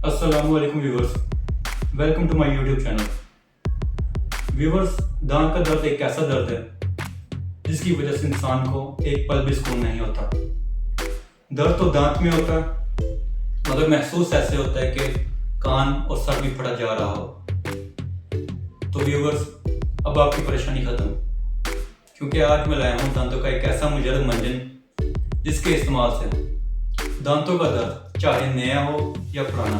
अस्सलाम वालेकुम viewers, welcome to my YouTube channel. Viewers, दांत का दर्द एक ऐसा दर्द है जिसकी वजह से इंसान को एक पल भी सुकून नहीं होता। दर्द तो दांत में होता है मगर महसूस ऐसे होता है कि कान और सर भी फटा जा रहा हो। तो व्यूवर्स, अब आपकी परेशानी खत्म, क्योंकि आज मैं लाया हूँ दांतों का एक ऐसा मुजर्रब मंजन जिसके इस्तेमाल से दांतों का दर्द चाहे नया हो या पुराना,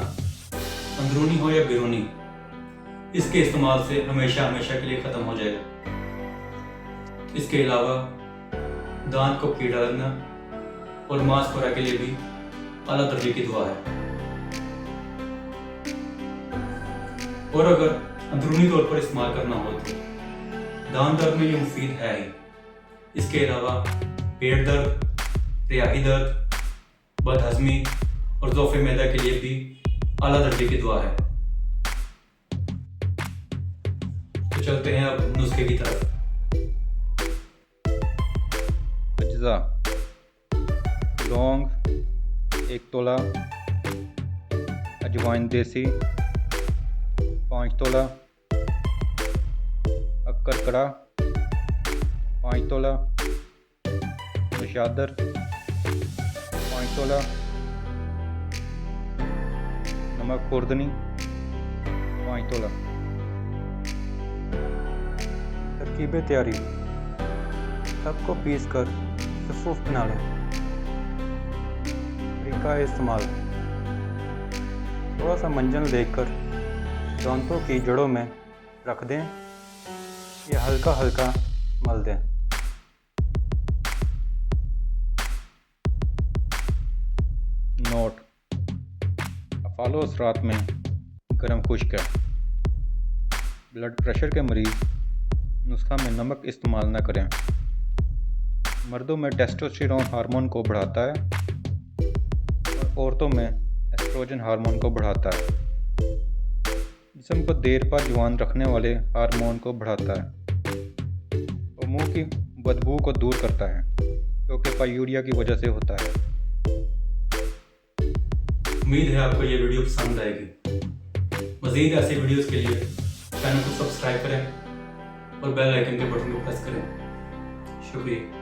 अंदरूनी हो या बैरूनी, इसके इस्तेमाल से हमेशा हमेशा के लिए ख़त्म हो जाएगा। इसके अलावा दांत को कीड़ा लगना और मांसखोरा के लिए भी आला दर्जे की दुआ है। और अगर अंदरूनी तौर पर इस्तेमाल करना हो तो दांत दर्द में ये मुफीद है ही। इसके अलावा पेट दर्द, रियाही दर्द, बदहज़मी और ज़ौफ़े मैदा के लिए भी आला दर्जे की दुआ है। तो चलते हैं अब नुस्खे की तरफ। अज्जा: लौंग 1 तोला, अजवाइन देसी 5 तोला, अक्कर कड़ा 5 तोला, नशादर 5 तोला, नमक खुर्दनी 5 तोला। तरकीब तैयारी: सबको पीस कर सफ़ूफ बना लें। तरीका इस्तेमाल: थोड़ा सा मंजन लेकर दांतों की जड़ों में रख दें या हल्का हल्का मल दें। नोट: अफ़ालो असरात में गर्म खुश्क है। ब्लड प्रेशर के मरीज़ नुस्खा में नमक इस्तेमाल न करें। मर्दों में टेस्टोस्टेरोन हार्मोन को बढ़ाता है और औरतों में एस्ट्रोजन हार्मोन को बढ़ाता है। जिस्म को देर पर जवान रखने वाले हार्मोन को बढ़ाता है और मुंह की बदबू को दूर करता है, जो कि पायूरिया की वजह से होता है। उम्मीद है आपको ये वीडियो पसंद आएगी। मज़ीद ऐसी वीडियोस के लिए चैनल को सब्सक्राइब करें और बेल आइकन के बटन को प्रेस करें। शुक्रिया।